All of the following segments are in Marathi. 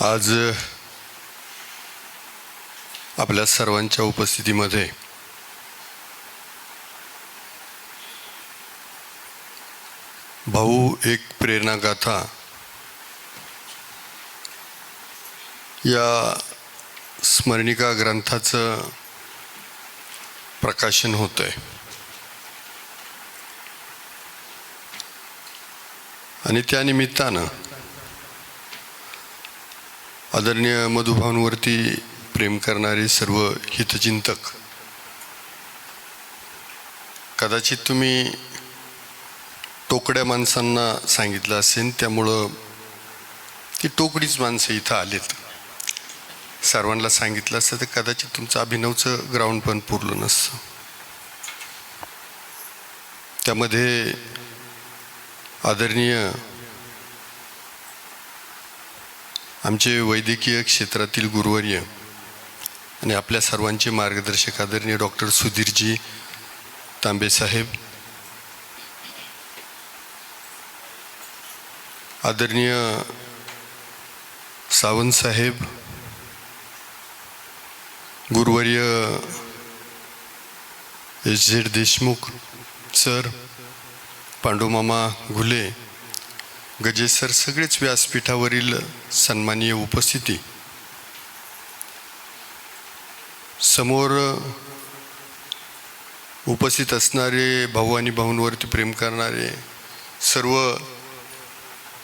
आज आपल्या सर्वांच्या उपस्थितीमध्ये भाऊ एक प्रेरणागाथा या स्मरणिका ग्रंथाचं प्रकाशन होतं आहे आणि त्या निमित्तानं आदरणीय मधुभावांवरती प्रेम करणारे सर्व हितचिंतक, कदाचित तुम्ही टोकड्या माणसांना सांगितलं असेल, त्यामुळं ती टोकडीच माणसं इथं आलेत. सर्वांना सांगितलं असतं तर कदाचित तुमचं अभिनवचं ग्राउंड पण पुरलं नसतं. त्यामध्ये आदरणीय आमचे वैद्यकीय क्षेत्रातील गुरुवर्य आणि आपल्या सर्वांचे मार्गदर्शक आदरणीय डॉक्टर सुधीरजी तांबे साहेब, आदरणीय सावंत साहेब, गुरुवर्य एस.झेड. देशमुख सर, पांडुमामा घुले, गजेश सर, सगळेच व्यासपीठावरील सन्माननीय उपस्थिती, समोर उपस्थित असणारे भाऊ आणि भाऊंवरती प्रेम करणारे सर्व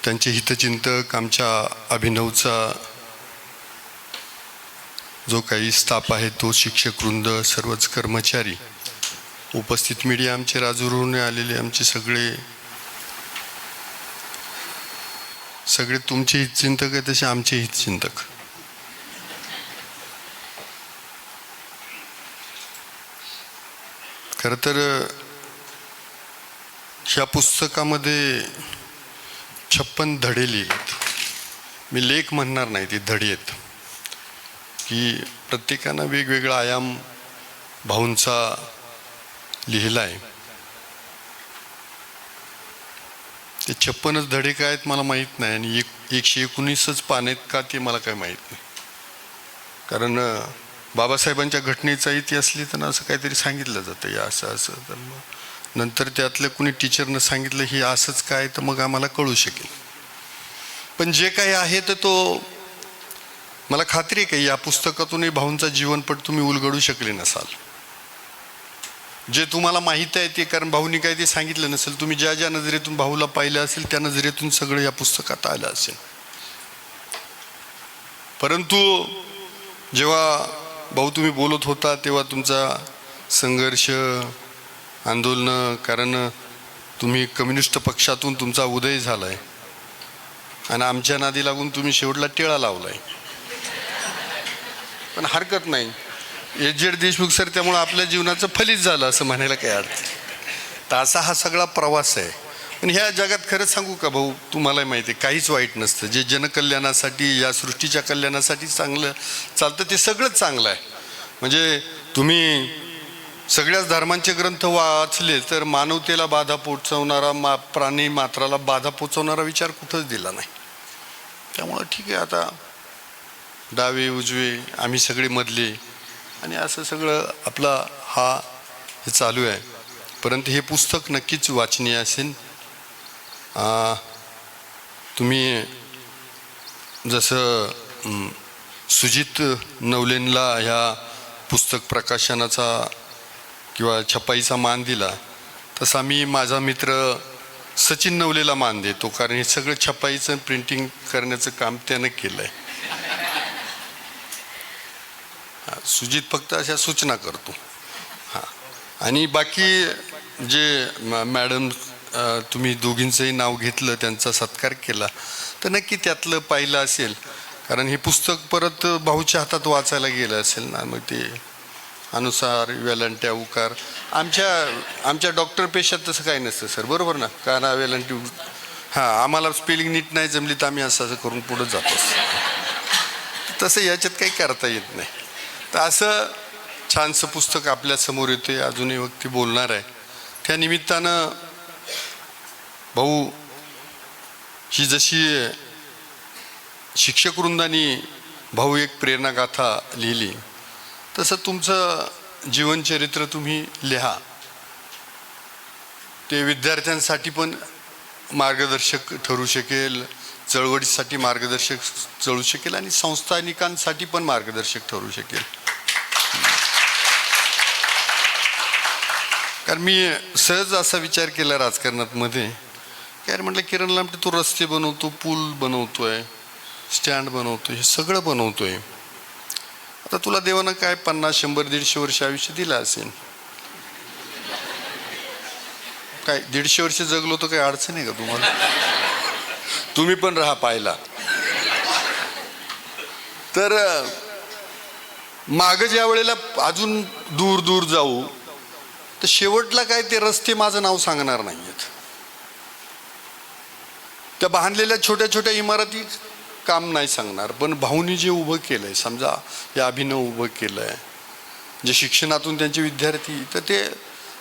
त्यांचे हितचिंतक, आमच्या अभिनवचा जो काही स्टाफ आहे तो, शिक्षक वृंद, सर्वच कर्मचारी, उपस्थित मीडिया, आमचे राजूरहून आलेले आमचे सगळे तुमचे हितचिंतक आहे तसे आमचे हितचिंतक. खरं तर ह्या पुस्तकामध्ये 56 धडे लिहिलेत. मी लेख म्हणणार नाही, ते धडे आहेत की प्रत्येकानं वेगवेगळा आयाम भाऊंचा लिहिला आहे. ते 56 धडे काय आहेत मला माहीत नाही, आणि 119च पान आहेत का ते मला काय माहीत नाही. कारण बाबासाहेबांच्या घटनेचा इतिहास लिहिताना असं काहीतरी सांगितलं जातं, या असं असं, तर मग नंतर त्यातलं कुणी टीचरनं सांगितलं हे असंच काय, तर मग आम्हाला कळू शकेल. पण जे काही आहे तर तो मला खात्री आहे की या पुस्तकातूनही भाऊंचा जीवनपट तुम्ही उलगडू शकले नसाल. जे तुम्हाला माहीत आहे ते, कारण भाऊनी काही ते सांगितलं नसेल, तुम्ही ज्या ज्या नजरेतून भाऊला पाहिलं असेल त्या नजरेतून सगळं या पुस्तकात आलं असेल. परंतु जेव्हा भाऊ तुम्ही बोलत होता तेव्हा तुमचा संघर्ष, आंदोलन, कारण तुम्ही कम्युनिस्ट पक्षातून तुमचा उदय झालाय आणि आमच्या नादी लागून तुम्ही शेवटला टिळा लावलाय. पण हरकत नाही, एस.झेड. देशमुख सर, त्यामुळे आपल्या जीवनाचं फलित झालं असं म्हणायला काही अर्थ. तर असा हा सगळा प्रवास आहे. पण ह्या जगात खरंच सांगू का भाऊ, तुम्हालाही माहिती आहे काहीच वाईट नसतं. जे जनकल्याणासाठी, या सृष्टीच्या कल्याणासाठी चांगलं चालतं ते सगळंच चांगलं आहे. म्हणजे तुम्ही सगळ्याच धर्मांचे ग्रंथ वाचले तर मानवतेला बाधा पोचवणारा, प्राणी मात्राला बाधा पोचवणारा विचार कुठंच दिला नाही. त्यामुळं ठीक आहे, आता डावे उजवे आम्ही सगळे मधले, आणि असं सगळं आपला हे चालू आहे. परंतु हे पुस्तक नक्कीच वाचनीय असेल. तुम्ही जसं सुजित नवलेंना ह्या पुस्तक प्रकाशनाचा किंवा छपाईचा मान दिला, तसा मी माझा मित्र सचिन नवलेला मान देतो, कारण हे सगळं छपाईचं, प्रिंटिंग करण्याचं काम त्यानं केलं आहे. सुजित फक्त अशा सूचना करतो. आणि बाकी जे मॅडम, तुम्ही दोघींचंही नाव घेतलं, त्यांचा सत्कार केला, तर नक्की त्यातलं पाहिलं असेल, कारण हे पुस्तक परत भाऊच्या हातात वाचायला गेलं असेल ना, मग ते अनुसार, वेलांट्या, उकार, आमच्या डॉक्टर पेशात तसं काही नसतं सर, बरोबर ना? काना वेलांटी, आम्हाला स्पेलिंग नीट नाही जमली तर आम्ही असं करून पुढं जातो. तसं याच्यात काही करता येत नाही. तर असं छानसं पुस्तक आपल्यासमोर येते, अजूनही व्यक्ती बोलणार आहे. त्या निमित्तानं भाऊ ही जशी शिक्षक वृंदांनी भाऊ एक प्रेरणागाथा लिहिली, तसं तुमचं जीवनचरित्र तुम्ही लिहा. ते विद्यार्थ्यांसाठी पण मार्गदर्शक ठरू शकेल, चळवळीसाठी मार्गदर्शक ठरू शकेल आणि संस्थानिकांसाठी पण मार्गदर्शक ठरू शकेल. कारण मी सहज असा विचार केला राजकारणात मध्ये, काय म्हटलं किरण लांबटे तू रस्ते बनवतो, पूल बनवतोय, स्टँड बनवतोय, हे सगळं बनवतोय. आता तुला देवानं काय 50, 100, 150 वर्ष आयुष्य दिलं असेल. काय 150 वर्ष जगलो तर काही अडचण आहे का तुम्हाला? तुम्ही पण राहा पाहिला. तर माग ज्या वेळेला अजून दूर दूर जाऊ तर शेवटला काय ते रस्ते माझं नाव सांगणार नाहीयेत. त्या बांधलेल्या छोट्या छोट्या इमारती काम नाही सांगणार, पण भाऊनी जे उभं केलंय, समजा हे अभिनव उभं केलंय, जे शिक्षणातून त्यांचे विद्यार्थी, तर ते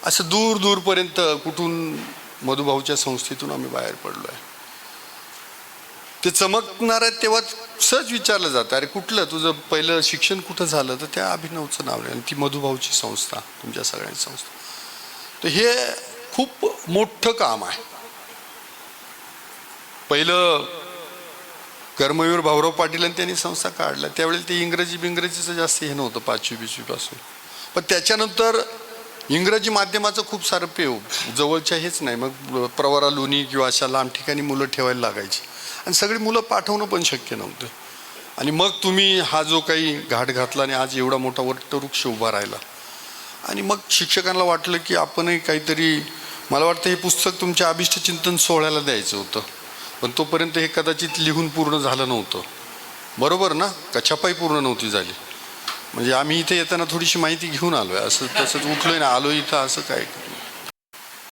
असं दूर दूरपर्यंत कुठून मधुभाऊच्या संस्थेतून आम्ही बाहेर पडलोय. ते चमकणार आहेत तेव्हा सहज विचारलं जातं, अरे कुठलं तुझं पहिलं शिक्षण कुठं झालं, तर त्या अभिनवचं नाव आहे, ती मधुभाऊची संस्था, तुमच्या सगळ्यांची संस्था. तर हे खूप मोठं काम आहे. पहिलं कर्मवीर भाऊराव पाटील आणि त्यांनी संस्था काढल्या, त्यावेळेला ते इंग्रजीचं जास्त हे नव्हतं 5वी पासून. पण त्याच्यानंतर इंग्रजी माध्यमाचं खूप सारं पेव जवळच्या हेच नाही, मग प्रवरा लोणी किंवा अशा लांब ठिकाणी मुलं ठेवायला लागायची आणि सगळी मुलं पाठवणं पण शक्य नव्हतं. आणि मग तुम्ही हा जो काही घाट घातला आणि आज एवढा मोठा वटवृक्ष उभा राहिला. आणि मग शिक्षकांना वाटलं की आपणही काहीतरी, मला वाटतं हे पुस्तक तुमच्या अभिष्ट चिंतन सोहळ्याला द्यायचं होतं, पण तोपर्यंत हे कदाचित लिहून पूर्ण झालं नव्हतं. बरोबर ना? का छपाई पूर्ण नव्हती झाली. म्हणजे आम्ही इथे येताना थोडीशी माहिती घेऊन आलोय, असं तसंच उठलोय ना आलो इथं, असं काय